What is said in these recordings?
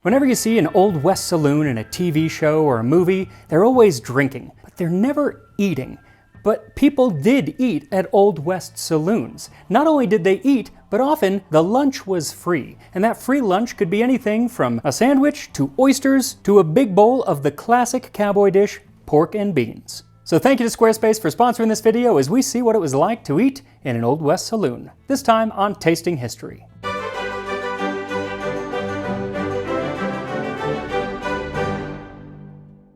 Whenever you see an Old West saloon in a TV show or a movie, they're always drinking, but they're never eating. But people did eat at Old West saloons. Not only did they eat, but often the lunch was free. And that free lunch could be anything from a sandwich to oysters to a big bowl of the classic cowboy dish, pork and beans. So thank you to Squarespace for sponsoring this video as we see what it was like to eat in an Old West saloon. This time on Tasting History.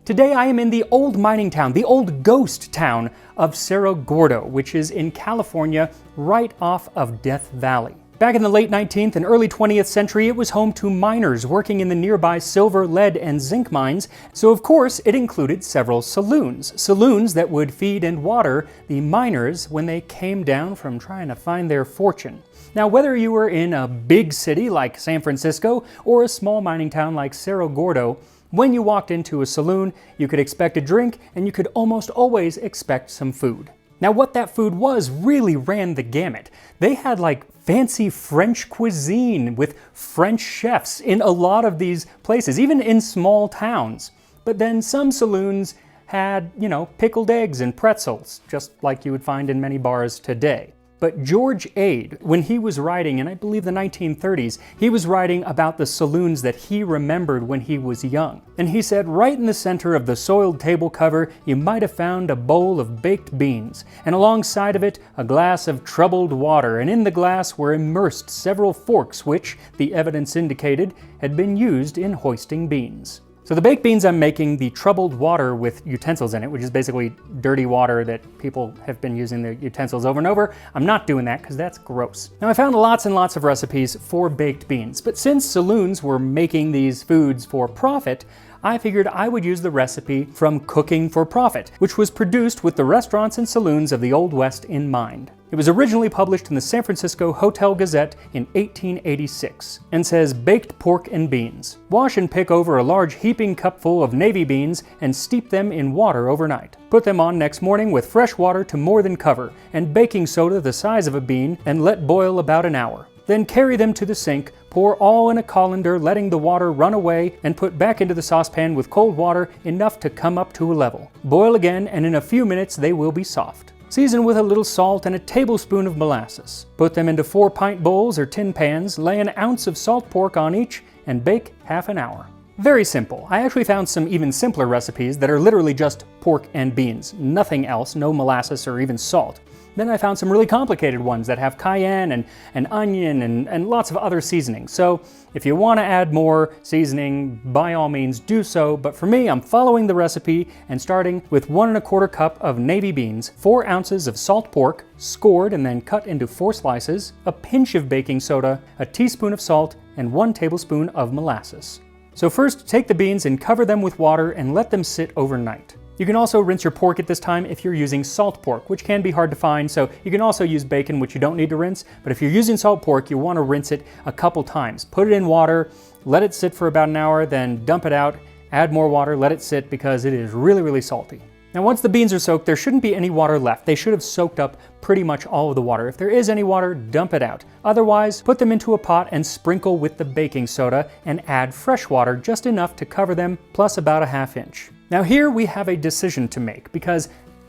Today I am in the old mining town, the old ghost town of Cerro Gordo, which is in California, right off of Death Valley. Back in the late 19th and early 20th century, it was home to miners working in the nearby silver, lead, and zinc mines, so of course it included several saloons. Saloons that would feed and water the miners when they came down from trying to find their fortune. Now, whether you were in a big city like San Francisco or a small mining town like Cerro Gordo, when you walked into a saloon, you could expect a drink, and you could almost always expect some food. Now, what that food was really ran the gamut. They had like fancy French cuisine with French chefs in a lot of these places, even in small towns. But then some saloons had, pickled eggs and pretzels, just like you would find in many bars today. But George Ade, when he was writing in, I believe, the 1930s, he was writing about the saloons that he remembered when he was young. And he said, right in the center of the soiled table cover, you might have found a bowl of baked beans, and alongside of it, a glass of troubled water, and in the glass were immersed several forks which, the evidence indicated, had been used in hoisting beans. So the baked beans I'm making, the troubled water with utensils in it, which is basically dirty water that people have been using the utensils over and over. I'm not doing that because that's gross. Now I found lots and lots of recipes for baked beans, but since saloons were making these foods for profit, I figured I would use the recipe from Cooking for Profit, which was produced with the restaurants and saloons of the Old West in mind. It was originally published in the San Francisco Hotel Gazette in 1886 and says, baked pork and beans. Wash and pick over a large heaping cupful of navy beans and steep them in water overnight. Put them on next morning with fresh water to more than cover and baking soda the size of a bean and let boil about an hour. Then carry them to the sink, pour all in a colander, letting the water run away, and put back into the saucepan with cold water enough to come up to a level. Boil again, and in a few minutes they will be soft. Season with a little salt and a tablespoon of molasses. Put them into 4-pint bowls or tin pans, lay an ounce of salt pork on each, and bake half an hour. Very simple. I actually found some even simpler recipes that are literally just pork and beans, nothing else, no molasses or even salt. Then I found some really complicated ones that have cayenne and onion and lots of other seasonings. So if you want to add more seasoning, by all means do so. But for me, I'm following the recipe and starting with 1 1/4 cup of navy beans, 4 ounces of salt pork, scored and then cut into 4 slices, a pinch of baking soda, a teaspoon of salt, and 1 tablespoon of molasses. So first, take the beans and cover them with water and let them sit overnight. You can also rinse your pork at this time if you're using salt pork, which can be hard to find, so you can also use bacon, which you don't need to rinse, but if you're using salt pork, you want to rinse it a couple times. Put it in water, let it sit for about an hour, then dump it out, add more water, let it sit because it is really, really salty. Now once the beans are soaked, there shouldn't be any water left. They should have soaked up pretty much all of the water. If there is any water, dump it out. Otherwise, put them into a pot and sprinkle with the baking soda and add fresh water, just enough to cover them, plus about a 1/2 inch. Now here we have a decision to make because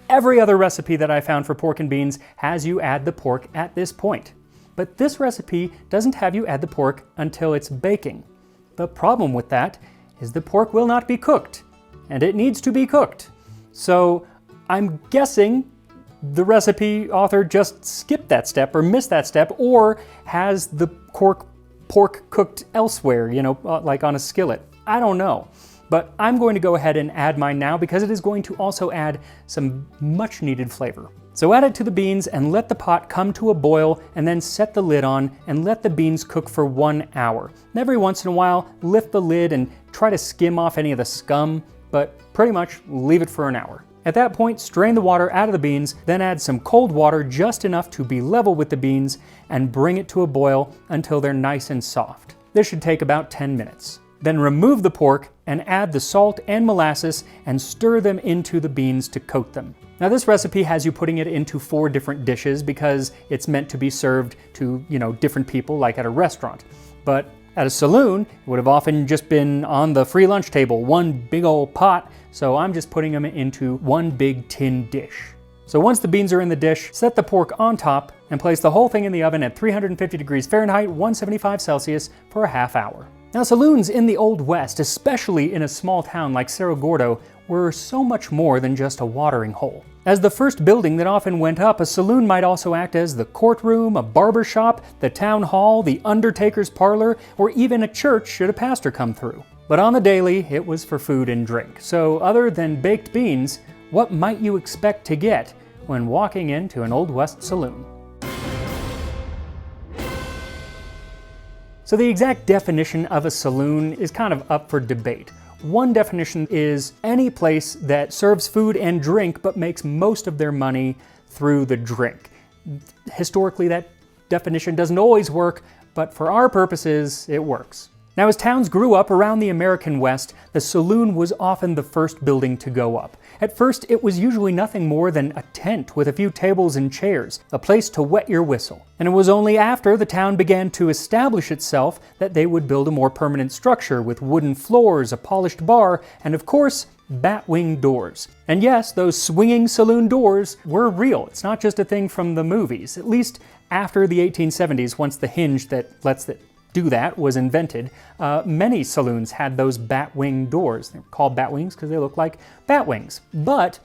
every other recipe that I found for pork and beans has you add the pork at this point. But this recipe doesn't have you add the pork until it's baking. The problem with that is the pork will not be cooked, and it needs to be cooked. So I'm guessing the recipe author just skipped that step or missed that step or has the pork cooked elsewhere, like on a skillet. I don't know. But I'm going to go ahead and add mine now because it is going to also add some much needed flavor. So add it to the beans and let the pot come to a boil and then set the lid on and let the beans cook for 1 hour. And every once in a while, lift the lid and try to skim off any of the scum, but pretty much leave it for an hour. At that point, strain the water out of the beans, then add some cold water just enough to be level with the beans and bring it to a boil until they're nice and soft. This should take about 10 minutes. Then remove the pork and add the salt and molasses and stir them into the beans to coat them. Now this recipe has you putting it into 4 different dishes because it's meant to be served to, different people like at a restaurant. But At a saloon, it would have often just been on the free lunch table, one big old pot, so I'm just putting them into one big tin dish. So once the beans are in the dish, set the pork on top and place the whole thing in the oven at 350 degrees Fahrenheit, 175 Celsius for a half hour. Now, saloons in the Old West, especially in a small town like Cerro Gordo, were so much more than just a watering hole. As the first building that often went up, a saloon might also act as the courtroom, a barber shop, the town hall, the undertaker's parlor, or even a church should a pastor come through. But on the daily, it was for food and drink. So other than baked beans, what might you expect to get when walking into an Old West saloon? So the exact definition of a saloon is kind of up for debate. One definition is any place that serves food and drink but makes most of their money through the drink. Historically, that definition doesn't always work, but for our purposes, it works. Now, as towns grew up around the American West, the saloon was often the first building to go up. At first, it was usually nothing more than a tent with a few tables and chairs, a place to wet your whistle. And it was only after the town began to establish itself that they would build a more permanent structure with wooden floors, a polished bar, and of course, bat-wing doors. And yes, those swinging saloon doors were real. It's not just a thing from the movies. At least after the 1870s, once the hinge that lets it do that was invented, many saloons had those bat-wing doors. They're called bat-wings because they look like bat wings. But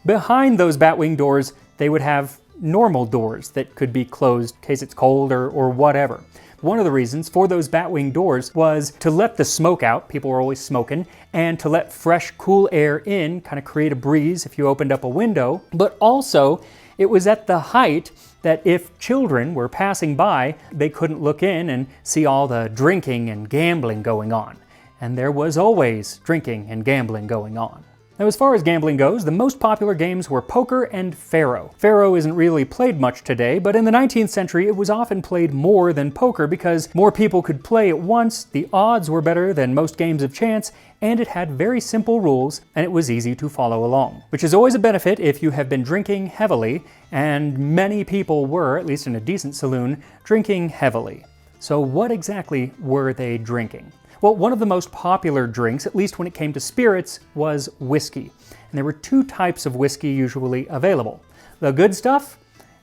behind those bat-wing doors, they would have normal doors that could be closed in case it's cold or whatever. One of the reasons for those bat-wing doors was to let the smoke out, people were always smoking, and to let fresh, cool air in, kind of create a breeze if you opened up a window. But also, it was at the height that if children were passing by, they couldn't look in and see all the drinking and gambling going on. And there was always drinking and gambling going on. Now, as far as gambling goes, the most popular games were poker and faro. Faro isn't really played much today, but in the 19th century it was often played more than poker because more people could play at once, the odds were better than most games of chance, and it had very simple rules, and it was easy to follow along. Which is always a benefit if you have been drinking heavily, and many people were, at least in a decent saloon, drinking heavily. So what exactly were they drinking? Well, one of the most popular drinks, at least when it came to spirits, was whiskey. And there were two types of whiskey usually available: the good stuff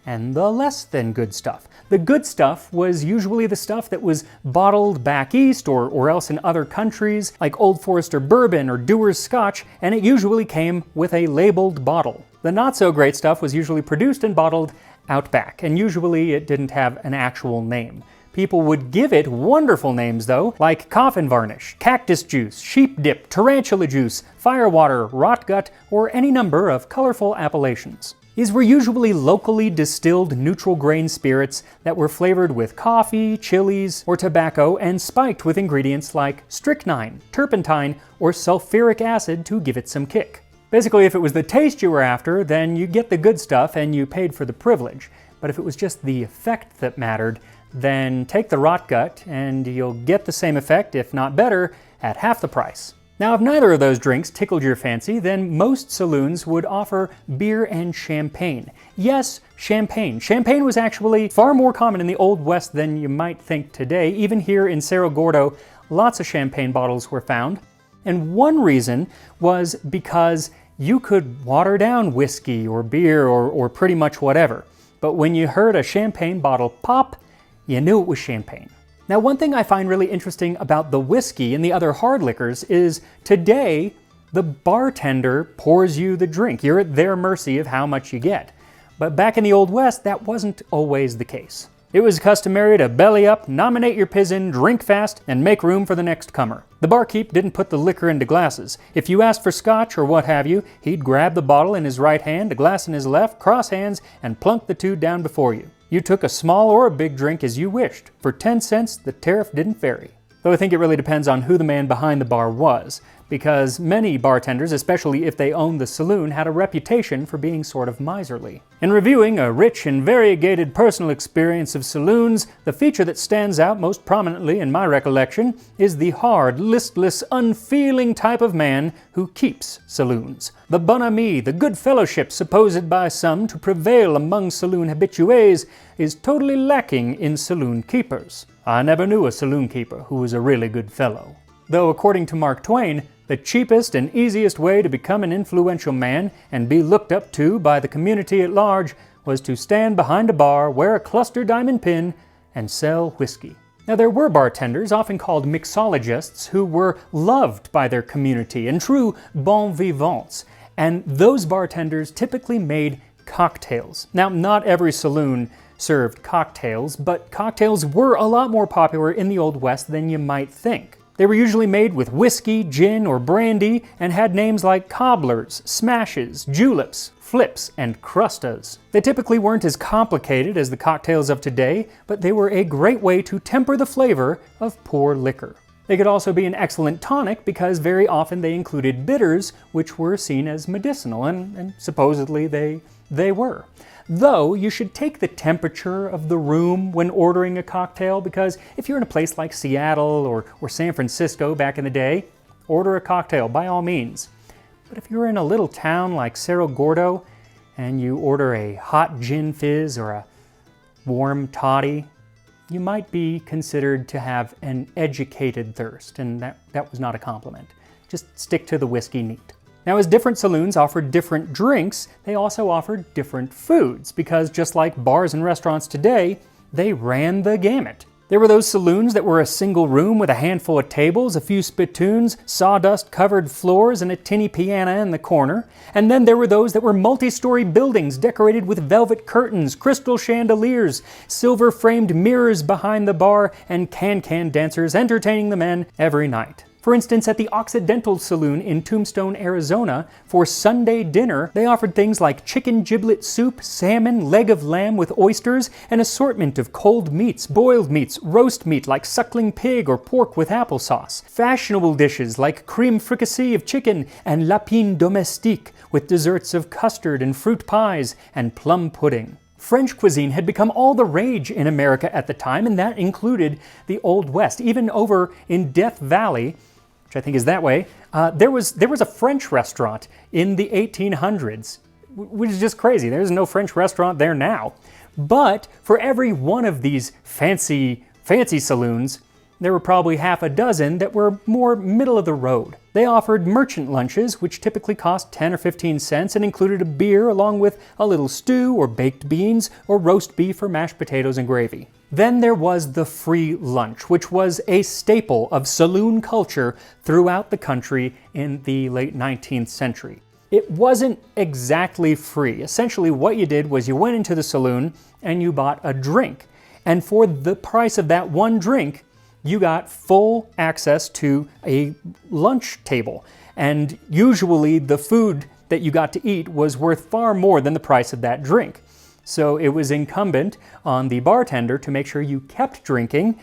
and the less than good stuff. The good stuff was usually the stuff that was bottled back east or else in other countries, like Old Forester bourbon or Dewar's Scotch, and it usually came with a labeled bottle. The not so great stuff was usually produced and bottled out back, and usually it didn't have an actual name. People would give it wonderful names though, like coffin varnish, cactus juice, sheep dip, tarantula juice, firewater, rot gut, or any number of colorful appellations. These were usually locally distilled neutral grain spirits that were flavored with coffee, chilies, or tobacco and spiked with ingredients like strychnine, turpentine, or sulfuric acid to give it some kick. Basically, if it was the taste you were after, then you get the good stuff and you paid for the privilege. But if it was just the effect that mattered, then take the rot gut and you'll get the same effect, if not better, at half the price. Now, if neither of those drinks tickled your fancy, then most saloons would offer beer and champagne. Yes, champagne. Champagne was actually far more common in the Old West than you might think today. Even here in Cerro Gordo, lots of champagne bottles were found. And one reason was because you could water down whiskey or beer or pretty much whatever. But when you heard a champagne bottle pop, you knew it was champagne. Now, one thing I find really interesting about the whiskey and the other hard liquors is today, the bartender pours you the drink. You're at their mercy of how much you get. But back in the Old West, that wasn't always the case. It was customary to belly up, nominate your pizen, drink fast, and make room for the next comer. The barkeep didn't put the liquor into glasses. If you asked for scotch or what have you, he'd grab the bottle in his right hand, a glass in his left, cross hands, and plunk the two down before you. You took a small or a big drink as you wished. For 10 cents, the tariff didn't vary. Though I think it really depends on who the man behind the bar was, because many bartenders, especially if they owned the saloon, had a reputation for being sort of miserly. In reviewing a rich and variegated personal experience of saloons, the feature that stands out most prominently in my recollection is the hard, listless, unfeeling type of man who keeps saloons. The bonhomie, the good fellowship supposed by some to prevail among saloon habitués, is totally lacking in saloon keepers. I never knew a saloon keeper who was a really good fellow. Though according to Mark Twain, the cheapest and easiest way to become an influential man and be looked up to by the community at large was to stand behind a bar, wear a cluster diamond pin, and sell whiskey. Now there were bartenders, often called mixologists, who were loved by their community and true bon vivants, and those bartenders typically made cocktails. Now not every saloon served cocktails, but cocktails were a lot more popular in the Old West than you might think. They were usually made with whiskey, gin, or brandy, and had names like cobblers, smashes, juleps, flips, and crustas. They typically weren't as complicated as the cocktails of today, but they were a great way to temper the flavor of poor liquor. They could also be an excellent tonic because very often they included bitters, which were seen as medicinal, and supposedly they were. Though you should take the temperature of the room when ordering a cocktail, because if you're in a place like Seattle or San Francisco back in the day, order a cocktail by all means. But if you're in a little town like Cerro Gordo and you order a hot gin fizz or a warm toddy, you might be considered to have an educated thirst, and that was not a compliment. Just stick to the whiskey neat. Now, as different saloons offered different drinks, they also offered different foods, because just like bars and restaurants today, they ran the gamut. There were those saloons that were a single room with a handful of tables, a few spittoons, sawdust-covered floors, and a tinny piano in the corner. And then there were those that were multi-story buildings decorated with velvet curtains, crystal chandeliers, silver-framed mirrors behind the bar, and can-can dancers entertaining the men every night. For instance, at the Occidental Saloon in Tombstone, Arizona, for Sunday dinner, they offered things like chicken giblet soup, salmon, leg of lamb with oysters, an assortment of cold meats, boiled meats, roast meat like suckling pig or pork with applesauce, fashionable dishes like cream fricassee of chicken and lapine domestique with desserts of custard and fruit pies and plum pudding. French cuisine had become all the rage in America at the time, and that included the Old West. Even over in Death Valley, which I think is that way, there was a French restaurant in the 1800s, which is just crazy. There's no French restaurant there now. But for every one of these fancy saloons, there were probably half a dozen that were more middle of the road. They offered merchant lunches, which typically cost 10 or 15 cents and included a beer along with a little stew or baked beans or roast beef or mashed potatoes and gravy. Then there was the free lunch, which was a staple of saloon culture throughout the country in the late 19th century. It wasn't exactly free. Essentially what you did was you went into the saloon and you bought a drink. And for the price of that one drink, you got full access to a lunch table. And usually the food that you got to eat was worth far more than the price of that drink. So it was incumbent on the bartender to make sure you kept drinking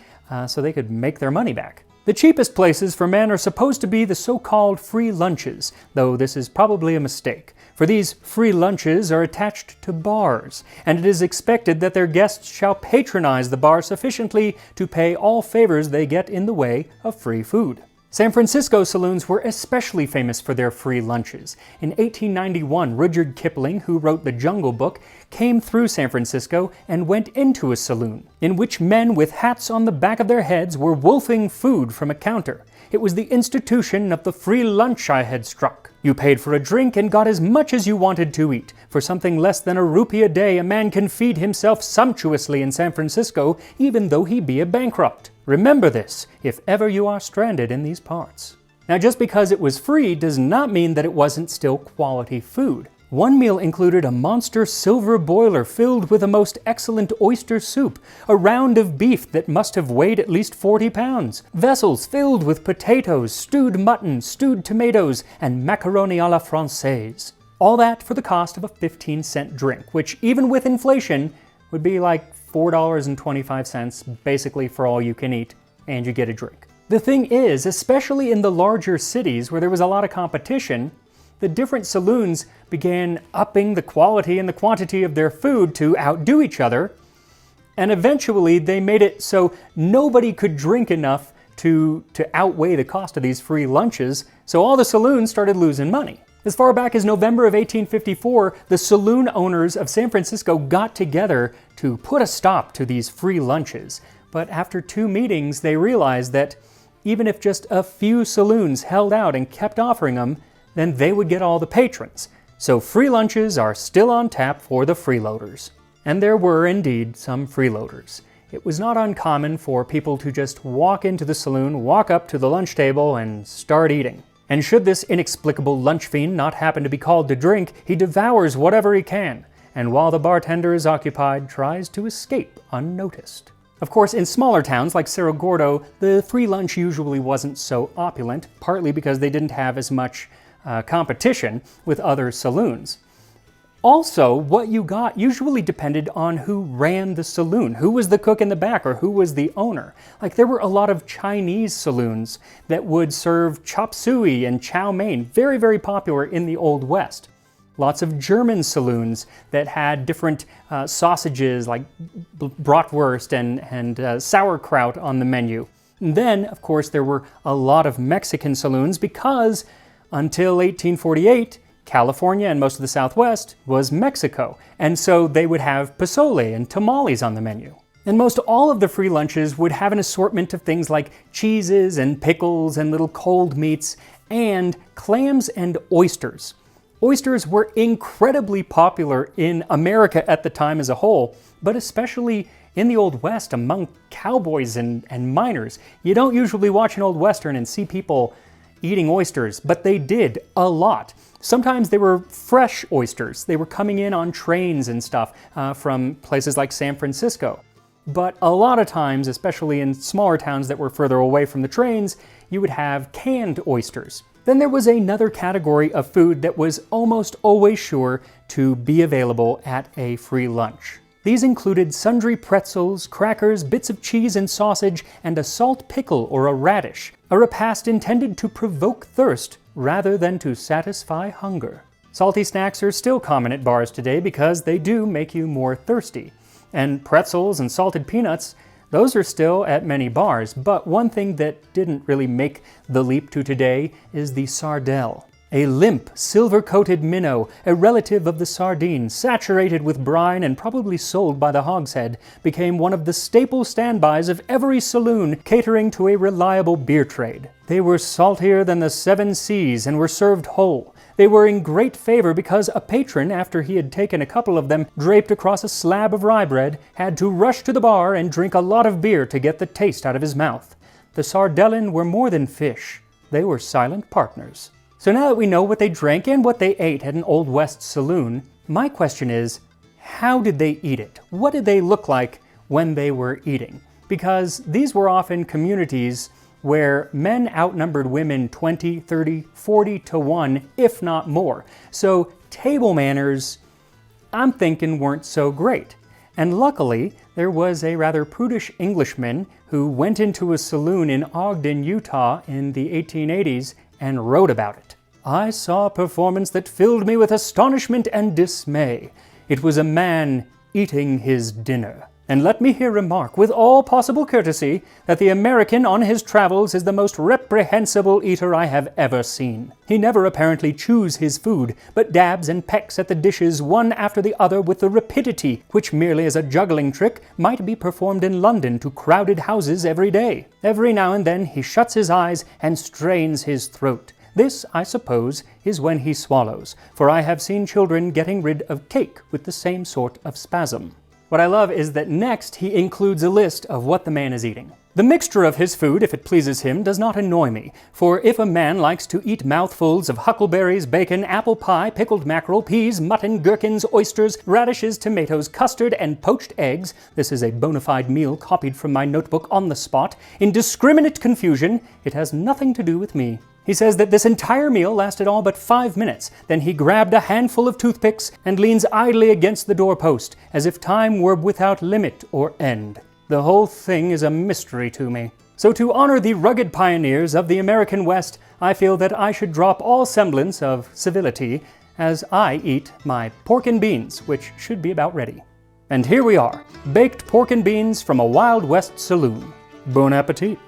so they could make their money back. The cheapest places for men are supposed to be the so-called free lunches, though this is probably a mistake. For these free lunches are attached to bars, and it is expected that their guests shall patronize the bar sufficiently to pay all favors they get in the way of free food. San Francisco saloons were especially famous for their free lunches. In 1891, Rudyard Kipling, who wrote The Jungle Book, came through San Francisco and went into a saloon, in which men with hats on the back of their heads were wolfing food from a counter. It was the institution of the free lunch I had struck. You paid for a drink and got as much as you wanted to eat. For something less than a rupee a day, a man can feed himself sumptuously in San Francisco, even though he be a bankrupt. Remember this, if ever you are stranded in these parts. Now, just because it was free does not mean that it wasn't still quality food. One meal included a monster silver boiler filled with a most excellent oyster soup, a round of beef that must have weighed at least 40 pounds, vessels filled with potatoes, stewed mutton, stewed tomatoes, and macaroni à la française. All that for the cost of a 15-cent drink, which even with inflation would be like $4.25 basically for all you can eat, and you get a drink. The thing is, especially in the larger cities where there was a lot of competition, the different saloons began upping the quality and the quantity of their food to outdo each other, and eventually they made it so nobody could drink enough to outweigh the cost of these free lunches, so all the saloons started losing money. As far back as November of 1854, the saloon owners of San Francisco got together to put a stop to these free lunches. But after 2 meetings, they realized that even if just a few saloons held out and kept offering them, then they would get all the patrons. So free lunches are still on tap for the freeloaders. And there were indeed some freeloaders. It was not uncommon for people to just walk into the saloon, walk up to the lunch table, and start eating. And should this inexplicable lunch fiend not happen to be called to drink, he devours whatever he can, and while the bartender is occupied, tries to escape unnoticed. Of course, in smaller towns like Cerro Gordo, the free lunch usually wasn't so opulent, partly because they didn't have as much competition with other saloons. Also, what you got usually depended on who ran the saloon, who was the cook in the back, or who was the owner. Like, there were a lot of Chinese saloons that would serve chop suey and chow mein, very, very popular in the Old West. Lots of German saloons that had different sausages like bratwurst and sauerkraut on the menu. And then, of course, there were a lot of Mexican saloons because until 1848, California and most of the Southwest was Mexico, and so they would have pozole and tamales on the menu. And most all of the free lunches would have an assortment of things like cheeses and pickles and little cold meats and clams and oysters. Oysters were incredibly popular in America at the time as a whole, but especially in the Old West among cowboys and miners. You don't usually watch an Old Western and see people eating oysters, but they did a lot. Sometimes they were fresh oysters. They were coming in on trains and stuff from places like San Francisco. But a lot of times, especially in smaller towns that were further away from the trains, you would have canned oysters. Then there was another category of food that was almost always sure to be available at a free lunch. These included sundry pretzels, crackers, bits of cheese and sausage, and a salt pickle or a radish, a repast intended to provoke thirst rather than to satisfy hunger. Salty snacks are still common at bars today because they do make you more thirsty. And pretzels and salted peanuts, those are still at many bars, but one thing that didn't really make the leap to today is the sardelle. A limp, silver-coated minnow, a relative of the sardine, saturated with brine and probably sold by the hogshead, became one of the staple standbys of every saloon catering to a reliable beer trade. They were saltier than the 7 seas and were served whole. They were in great favor because a patron, after he had taken a couple of them draped across a slab of rye bread, had to rush to the bar and drink a lot of beer to get the taste out of his mouth. The sardellen were more than fish. They were silent partners. So now that we know what they drank and what they ate at an Old West saloon, my question is, how did they eat it? What did they look like when they were eating? Because these were often communities where men outnumbered women 20, 30, 40 to 1, if not more. So table manners, I'm thinking, weren't so great. And luckily, there was a rather prudish Englishman who went into a saloon in Ogden, Utah in the 1880s and wrote about it. I saw a performance that filled me with astonishment and dismay. It was a man eating his dinner. And let me here remark, with all possible courtesy, that the American on his travels is the most reprehensible eater I have ever seen. He never apparently chews his food, but dabs and pecks at the dishes one after the other with the rapidity which, merely as a juggling trick, might be performed in London to crowded houses every day. Every now and then he shuts his eyes and strains his throat. This, I suppose, is when he swallows, for I have seen children getting rid of cake with the same sort of spasm. What I love is that next he includes a list of what the man is eating. The mixture of his food, if it pleases him, does not annoy me, for if a man likes to eat mouthfuls of huckleberries, bacon, apple pie, pickled mackerel, peas, mutton, gherkins, oysters, radishes, tomatoes, custard, and poached eggs, this is a bona fide meal copied from my notebook on the spot, in discriminate confusion, it has nothing to do with me. He says that this entire meal lasted all but 5 minutes. Then he grabbed a handful of toothpicks and leans idly against the doorpost, as if time were without limit or end. The whole thing is a mystery to me. So to honor the rugged pioneers of the American West, I feel that I should drop all semblance of civility as I eat my pork and beans, which should be about ready. And here we are, baked pork and beans from a Wild West saloon. Bon appetit!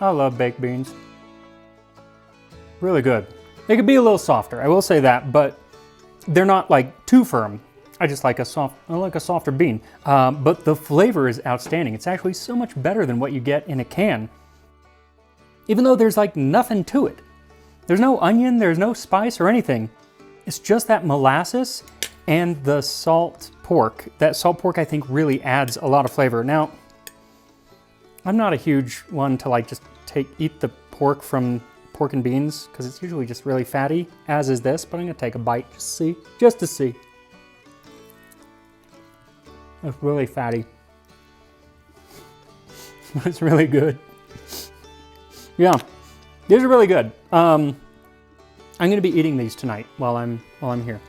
I love baked beans. Really good. They could be a little softer, I will say that, but they're not like too firm. I just like I like a softer bean. But the flavor is outstanding. It's actually so much better than what you get in a can. Even though there's like nothing to it. There's no onion, there's no spice or anything. It's just that molasses and the salt pork. That salt pork, I think, really adds a lot of flavor. Now, I'm not a huge one to like just eat the pork from pork and beans, because it's usually just really fatty, as is this, but I'm gonna take a bite just to see. It's really fatty. It's really good. Yeah, these are really good. I'm gonna be eating these tonight while I'm here.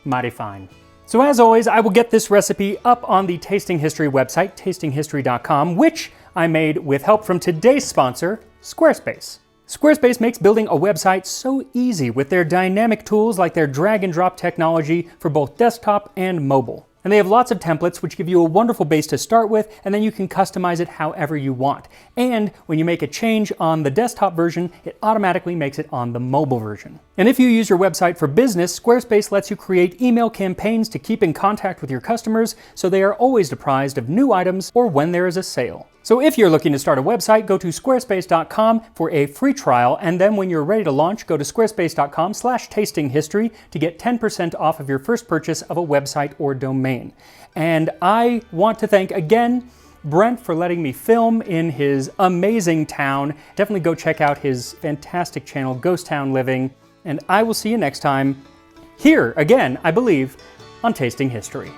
Mighty fine. So as always, I will get this recipe up on the Tasting History website, tastinghistory.com, which I made with help from today's sponsor, Squarespace. Squarespace makes building a website so easy with their dynamic tools like their drag and drop technology for both desktop and mobile. And they have lots of templates which give you a wonderful base to start with, and then you can customize it however you want. And when you make a change on the desktop version, it automatically makes it on the mobile version. And if you use your website for business, Squarespace lets you create email campaigns to keep in contact with your customers so they are always apprised of new items or when there is a sale. So if you're looking to start a website, go to squarespace.com for a free trial, and then when you're ready to launch, go to squarespace.com/tastinghistory to get 10% off of your first purchase of a website or domain. And I want to thank again Brent for letting me film in his amazing town. Definitely go check out his fantastic channel, Ghost Town Living, and I will see you next time, here again, I believe, on Tasting History.